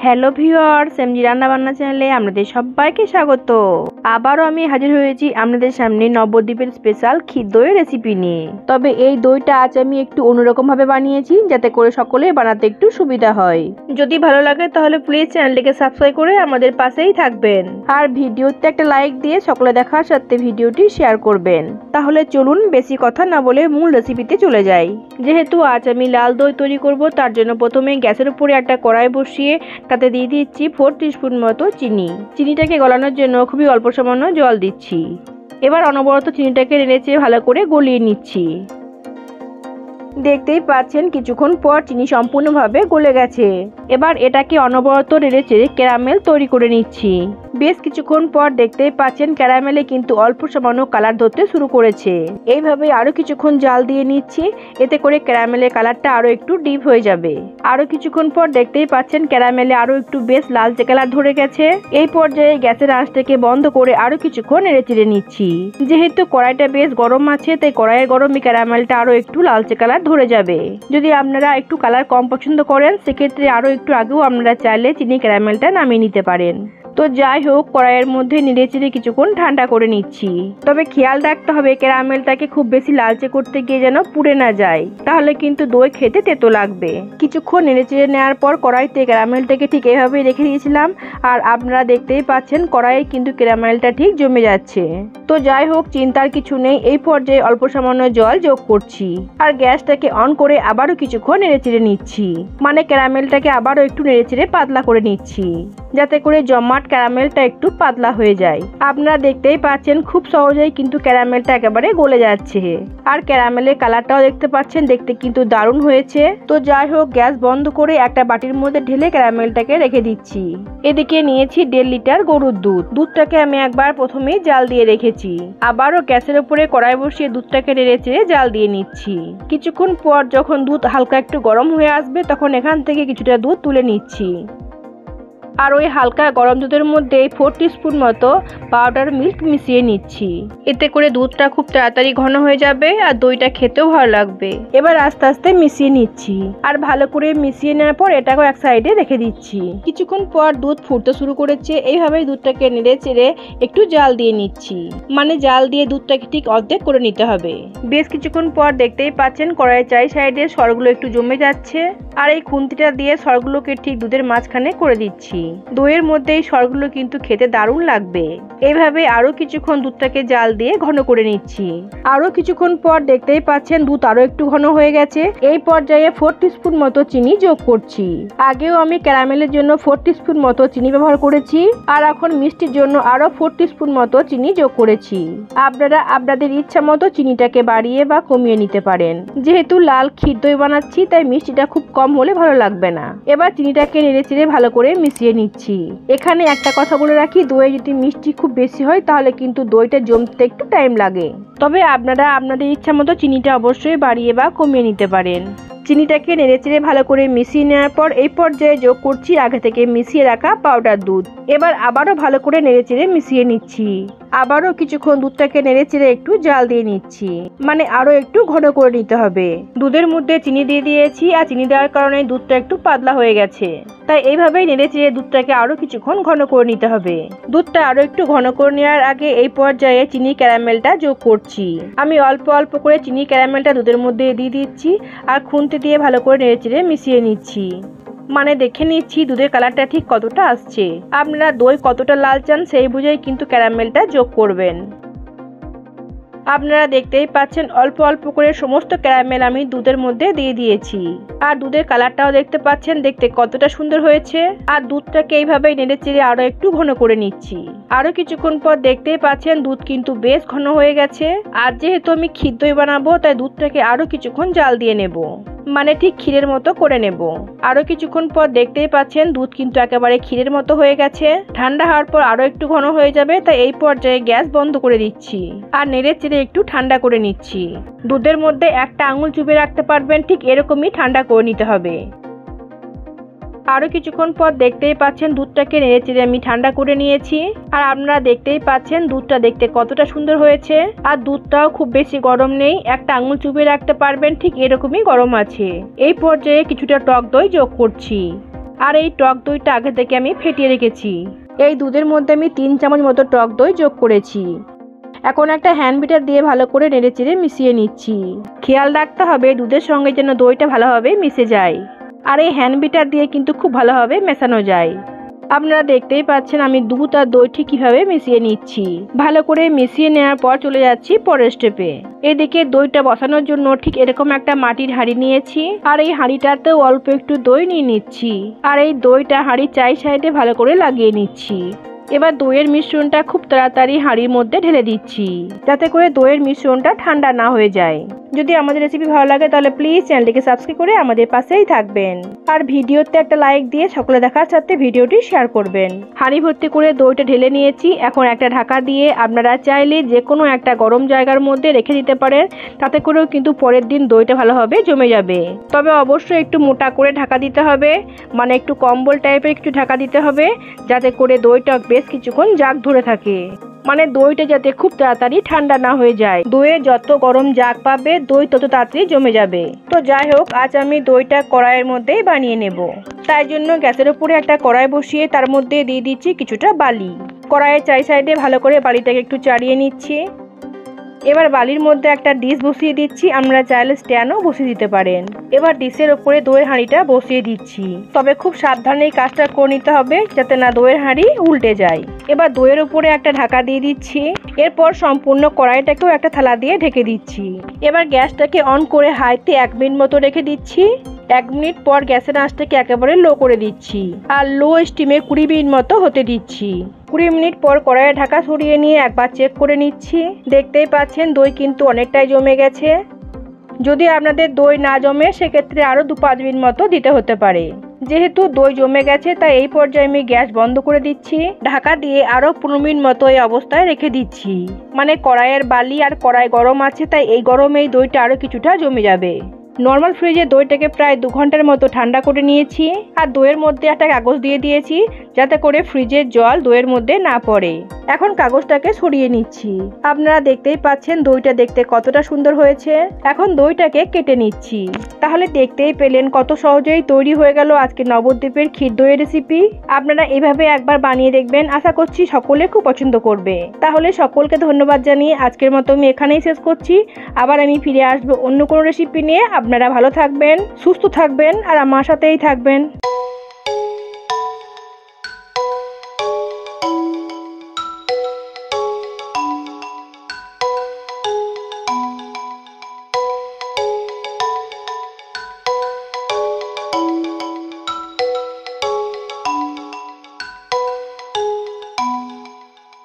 Hello viewers, MG রান্নাবান্না চ্যানেলে আপনাদের সবাইকে স্বাগত। আবারও আমি হাজির হয়েছি আপনাদের সামনে নবদ্বীপের স্পেশাল ক্ষীর দইয়ের রেসিপি নিয়ে। তবে এই দইটা আজ আমি একটু অন্যরকম ভাবে বানিয়েছি, যাতে করে সকলে বানাতে একটু সুবিধা হয়। যদি ভালো লাগে তাহলে প্লিজ চ্যানেলটিকে সাবস্ক্রাইব করে আমাদের পাশেই থাকবেন, আর ভিডিওতে একটা লাইক দিয়ে সকলে দেখার সাথে ভিডিওটি শেয়ার করবেন। তাহলে চলুন বেশি কথা না বলে মূল রেসিপিতে চলে যাই। যেহেতু আজ আমি লাল দই তৈরি করব, তার জন্য প্রথমে গ্যাসের উপরে একটা কড়াই বসিয়ে তাতে দিয়ে দিচ্ছি 4 টিস্পুন মতো চিনি। চিনিটাকে গলানোর জন্য খুবই অল্প সামান্য জল দিচ্ছি। এবার অনবরত চিনিটাকে নেড়েচেড়ে ভালো করে গলিয়ে নিচ্ছি। দেখতেই পাচ্ছেন কিছুক্ষণ পর চিনি সম্পূর্ণভাবে গলে গেছে। এবার এটাকে অনবরত নেড়েচেড়ে ক্যারামেল তৈরি করে নিচ্ছি। বেশ কিছুক্ষণ পর দেখতেই পাচ্ছেন ক্যারামেলে কিন্তু অল্প সামান্য কালার ধরতে শুরু করেছে। এইভাবে আরো কিছুক্ষণ জাল দিয়ে নিচ্ছি, এতে করে ক্যারামেলের কালারটা আরো একটু ডিপ হয়ে যাবে। আরো কিছুক্ষণ পর দেখতেই পাচ্ছেন ক্যারামেলে আরো একটু বেশ লালচে কালার ধরে গেছে। এই পর্যায়ে গ্যাসের আঁচটাকে বন্ধ করে আরো কিছুক্ষণ নেড়েচেড়ে নিচ্ছি। যেহেতু কড়াইটা বেশ গরম আছে, তাই কড়াইয়ের গরমে ক্যারামেলটা আরো একটু লালচে কালার ধরে যাবে। যদি আপনারা একটু কালার কম পছন্দ করেন, সেক্ষেত্রে আরো একটু আগেও আপনারা চাইলে চিনি ক্যারামেলটা নামিয়ে নিতে পারেন। তো যাই হোক, কড়াইয়ের মধ্যে নেড়েচেড়ে কিছুক্ষণ ঠান্ডা করে নিচ্ছি। তবে খেয়াল রাখতে হবে ক্যারামেলটাকে খুব বেশি লালচে করতে গিয়ে যেন পুড়ে না যায়, তাহলে কিন্তু দই খেতে তেতো লাগবে। কিছুক্ষণ নেড়েচেড়ে নেওয়ার পর কড়াইতে ক্যারামেলটাকে ঠিক এভাবেই রেখে দিয়েছিলাম, আর আপনারা দেখতেই পাচ্ছেন কড়াইয়ে কিন্তু ক্যারামেলটা ঠিক জমে যাচ্ছে। তো যাই হোক, চিন্তার কিছু নেই। এই পর্যায়ে অল্প সামান্য জল যোগ করছি, আর গ্যাসটাকে অন করে আবারও কিছুক্ষণ নেড়েচেড়ে নিচ্ছি। মানে ক্যারামেলটাকে আবারও একটু নেড়েচেড়ে পাতলা করে নিচ্ছি, যাতে করে জমাট ক্যারামেলটা একটু পাতলা হয়ে যায়। আপনারা দেখতেই পাচ্ছেন খুব সহজেই কিন্তু ক্যারামেলটা একেবারে গলে যাচ্ছে, আর ক্যারামেলের কালারটাও দেখতে পাচ্ছেন, দেখতে কিন্তু দারুণ হয়েছে। তো যাই হোক, গ্যাস বন্ধ করে একটা বাটির মধ্যে ঢেলে ক্যারামেলটাকে রেখে দিচ্ছি। এদিকে নিয়েছি 1.5 লিটার গরুর দুধ। দুধটাকে আমি একবার প্রথমেই জাল দিয়ে রেখেছি। আবারও গ্যাসের উপরে কড়াই বসিয়ে দুধটাকে নেড়েচেড়ে জাল দিয়ে নিচ্ছি। কিছুক্ষণ পর যখন দুধ হালকা একটু গরম হয়ে আসবে, তখন এখান থেকে কিছুটা দুধ তুলে নিচ্ছি। আর ওই হালকা গরম দুধের মধ্যে 4 টিস্পুন মতো পাউডার মিল্ক মিশিয়ে নিচ্ছি। এতে করে দুধটা খুব তাড়াতাড়ি ঘন হয়ে যাবে, আর দইটা খেতেও ভালো লাগবে। এবার আস্তে আস্তে মিশিয়ে নিচ্ছি, আর ভালো করে মিশিয়ে নেওয়ার পর এটাকেও এক সাইডে রেখে দিচ্ছি। কিছুক্ষণ পর দুধ ফুটতে শুরু করেছে। এইভাবেই দুধটাকে নেড়ে চেড়ে একটু জাল দিয়ে নিচ্ছি। মানে জাল দিয়ে দুধটাকে ঠিক অর্ধেক করে নিতে হবে। বেশ কিছুক্ষণ পর দেখতেই পাচ্ছেন কড়াইয়ের চারি সাইডে সরগুলো একটু জমে যাচ্ছে, আর এই খুন্তিটা দিয়ে সরগুলোকে ঠিক দুধের মাঝখানে করে দিচ্ছি। দইয়ের মধ্যে এই সরগুলো কিন্তু খেতে দারুণ লাগবে। এইভাবে আরো কিছুক্ষণ দুধটাকে জাল দিয়ে ঘন করে নিচ্ছি। আরো কিছুক্ষণ পর দেখতেই পাচ্ছেন দুধ আরো একটু ঘন হয়ে গেছে। এই পর্যায়ে 4 টিস্পুন মতো চিনি যোগ করছি। আগেও আমি ক্যারামেলের জন্য 4 টিস্পুন মতো চিনি ব্যবহার করেছি, আর এখন মিষ্টির জন্য আরো 4 টিস্পুন মতো চিনি যোগ করেছি। আপনারা আপনাদের ইচ্ছা মতো চিনিটাকে বাড়িয়ে বা কমিয়ে নিতে পারেন। যেহেতু লাল ক্ষীর দই বানাচ্ছি, তাই মিষ্টিটা খুব কম হলে ভালো লাগবে না। এবার চিনিটাকে নেড়েচেড়ে ভালো করে মিশিয়ে নিচ্ছি। এখানে একটা কথা বলে রাখি, দই যদি মিষ্টি খুব বেশি হয় তাহলে কিন্তু দইটা জমতে একটু টাইম লাগে। তবে আপনারা আপনাদের ইচ্ছা মতো চিনিটা অবশ্যই বাড়িয়ে বা কমিয়ে নিতে পারেন। চিনিটাকে নেড়েচেড়ে ভালো করে মিশিয়ে নেওয়ার পর এই পর্যায়ে যোগ করছি আগে থেকে মিশিয়ে রাখা পাউডার দুধ। এবার আবারও ভালো করে নেড়েচেড়ে মিশিয়ে নিচ্ছি। আবারও কিছুক্ষণ দুধটাকে নেড়েচেড়ে একটু জাল দিয়ে নিচ্ছি। মানে আরো একটু ঘন করে নিতে হবে। দুধের মধ্যে চিনি দিয়ে দিয়েছি, আর চিনি দেওয়ার কারণে দুধটা একটু পাতলা হয়ে গেছে। তাই এইভাবেই নেড়েচেড়ে দুধটাকে আরো কিছুক্ষণ ঘন করে নিতে হবে। দুধটা আরো একটু ঘন করে নেওয়ার আগে এই পর্যায়ে চিনি ক্যারামেলটা যোগ করছি। আমি অল্প অল্প করে চিনি ক্যারামেলটা দুধের মধ্যে দিয়ে দিচ্ছি, আর খুন্তি দিয়ে ভালো করে নেড়েচেড়ে মিশিয়ে নিচ্ছি। মানে দেখে নিচ্ছি দুধের কালারটা ঠিক কতটা আসছে। আপনারা দই কতটা লাল চান সেই বুঝেই কিন্তু ক্যারামেলটা যোগ করবেন। আপনারা দেখতেই পাচ্ছেন অল্প অল্প করে সমস্ত ক্যারামেল আমি দুধের মধ্যে দিয়ে দিয়েছি, আর দুধের কালারটাও দেখতে পাচ্ছেন, দেখতে কতটা সুন্দর হয়েছে। আর দুধটাকে এইভাবেই নেড়েচেড়ে আরো একটু ঘন করে নিচ্ছি। আরো কিছুক্ষণ পর দেখতেই পাচ্ছেন দুধ কিন্তু বেশ ঘন হয়ে গেছে। আর যেহেতু আমি ক্ষীর দই বানাবো, তাই দুধটাকে আরো কিছুক্ষণ জাল দিয়ে নেব। মানে ঠিক ক্ষীরের মতো করে নেব। আরো কিছুক্ষণ পর দেখতেই পাচ্ছেন দুধ কিন্তু একেবারে ক্ষীরের মতো হয়ে গেছে। ঠান্ডা হওয়ার পর আরো একটু ঘন হয়ে যাবে, তাই এই পর্যায়ে গ্যাস বন্ধ করে দিচ্ছি, আর নেড়েচেড়ে একটু ঠান্ডা করে নিচ্ছি। দুধের মধ্যে একটা আঙুল চুপে রাখতে পারবেন, ঠিক এরকমই ঠান্ডা করে নিতে হবে। আরো কিছুক্ষণ পর দেখতেই পাচ্ছেন দুধটাকে নেড়েচেড়ে আমি ঠান্ডা করে নিয়েছি। আর আপনারা দেখতেই পাচ্ছেন দুধটা দেখতে কতটা সুন্দর হয়েছে। আর দুধটাও খুব বেশি গরম নেই, একটা আঙুল চুপিয়ে রাখতে পারবেন, ঠিক এরকমই গরম আছে। এই পর্যায়ে কিছুটা টক দই যোগ করছি। আর এই টক দইটা আগে থেকে আমি ফেটিয়ে রেখেছি। এই দুধের মধ্যে আমি 3 চামচ মতো টক দই যোগ করেছি। এখন একটা হ্যান্ড বিটার দিয়ে ভালো করে নেড়েচেড়ে মিশিয়ে নিচ্ছি। খেয়াল রাখতে হবে দুধের সঙ্গে যেন দইটা ভালোভাবে মিশে যায়। আর এই হ্যান্ড বিটার দিয়ে কিন্তু খুব ভালোভাবে মেশানো যায়। আপনারা দেখতেই পাচ্ছেন আমি দুধ আর দইটি কিভাবে মিশিয়ে নিচ্ছি। ভালো করে মিশিয়ে নেওয়ার পর চলে যাচ্ছি পরের স্টেপে। এদিকে দইটা বসানোর জন্য ঠিক এরকম একটা মাটির হাঁড়ি নিয়েছি। আর এই হাঁড়িটাতেও অল্প একটু দই নিয়ে নিচ্ছি। আর এই দইটা হাঁড়ির চাই সাইডে ভালো করে লাগিয়ে নিচ্ছি। এবার দইয়ের মিশ্রণটা খুব তাড়াতাড়ি হাঁড়ির মধ্যে ঢেলে দিচ্ছি, যাতে করে দইয়ের মিশ্রণটা ঠান্ডা না হয়ে যায়। যদি আমাদের রেসিপি ভালো লাগে তাহলে প্লিজ চ্যানেলটিকে সাবস্ক্রাইব করে আমাদের পাশেই থাকবেন। আর ভিডিওতে একটা লাইক দিয়ে সকলে দেখার সাথে ভিডিওটি শেয়ার করবেন। হাঁড়ি ভর্তি করে দইটা ঢেলে নিয়েছি। এখন একটা ঢাকা দিয়ে আপনারা চাইলে যে কোনো একটা গরম জায়গার মধ্যে রেখে দিতে পারেন, তাতে করেও কিন্তু পরের দিন দইটা ভালোভাবে জমে যাবে। তবে অবশ্যই একটু মোটা করে ঢাকা দিতে হবে, মানে একটু কম্বল টাইপের একটু ঢাকা দিতে হবে, যাতে করে দইটা বেশ কিছুক্ষণ জাগ ধরে থাকে। মানে দইটা যাতে খুব তাড়াতাড়ি ঠান্ডা না হয়ে যায়। দইয়ে যত গরম জাগ পাবে দই তত তাড়াতাড়ি জমে যাবে। তো যাই হোক, আজ আমি দইটা কড়াইয়ের মধ্যেই বানিয়ে নেব। তাই জন্য গ্যাসের উপরে একটা কড়াই বসিয়ে তার মধ্যে দিয়ে দিচ্ছি কিছুটা বালি। কড়াইয়ের চাই সাইডে ভালো করে বালিটাকে একটু চাড়িয়ে নিচ্ছি। এবার বালির মধ্যে একটা ডিশ বসিয়ে দিচ্ছি। আমরা চাইলে স্ট্যান্ডও বসিয়ে দিতে পারেন। এবার ডিশের ওপরে দইয়ের হাঁড়িটা বসিয়ে দিচ্ছি। তবে খুব সাবধানে এই কাজটা করে নিতে হবে, যাতে না দইয়ের হাঁড়ি উল্টে যায়। এবার দইয়ের উপরে একটা ঢাকা দিয়ে দিচ্ছি। এরপর সম্পূর্ণ কড়াইটাকেও একটা থালা দিয়ে ঢেকে দিচ্ছি। এবার গ্যাসটাকে অন করে হাইতে 1 মিনিট মতো রেখে দিচ্ছি। 1 মিনিট পর গ্যাসের আঁচটাকে একেবারে লো করে দিচ্ছি আর লো স্টিমে 20 মিনিট মতো হতে দিচ্ছি। 20 মিনিট পর কড়াইয়ের ঢাকা সরিয়ে নিয়ে একবার চেক করে নিচ্ছি। দেখতেই পাচ্ছেন দই কিন্তু অনেকটাই জমে গেছে। যদি আপনাদের দই না জমে সেক্ষেত্রে আরও 2-5 মিনিট মতো দিতে হতে পারে। যেহেতু দই জমে গেছে তাই এই পর্যায়ে আমি গ্যাস বন্ধ করে দিচ্ছি। ঢাকা দিয়ে আরও 15 মিনিট মতো এই অবস্থায় রেখে দিচ্ছি। মানে কড়াইয়ের বালি আর কড়াই গরম আছে, তাই এই গরমে এই দইটা আরও কিছুটা জমে যাবে। নর্মাল ফ্রিজে দইটাকে প্রায় 2 ঘন্টার মতো ঠান্ডা করে নিয়েছি। আর দইয়ের মধ্যে একটা কাগজ দিয়ে দিয়েছি, যাতে করে ফ্রিজের জল দইয়ের মধ্যে না পড়ে। এখন কাগজটাকে সরিয়ে নিচ্ছি। আপনারা দেখতেই পাচ্ছেন দইটা দেখতে কতটা সুন্দর হয়েছে। এখন দইটাকে কেটে নিচ্ছি। তাহলে দেখতেই পেলেন কত সহজেই তৈরি হয়ে গেল আজকে নবদ্বীপের ক্ষীর দইয়ের রেসিপি। আপনারা এভাবে একবার বানিয়ে দেখবেন, আশা করছি সকলে খুব পছন্দ করবে। তাহলে সকলকে ধন্যবাদ জানিয়ে আজকের মতো আমি এখানেই শেষ করছি। আবার আমি ফিরে আসবো অন্য কোনো রেসিপি নিয়ে। আপনারা ভালো থাকবেন, সুস্থ থাকবেন আর আমার সাথেই থাকবেন।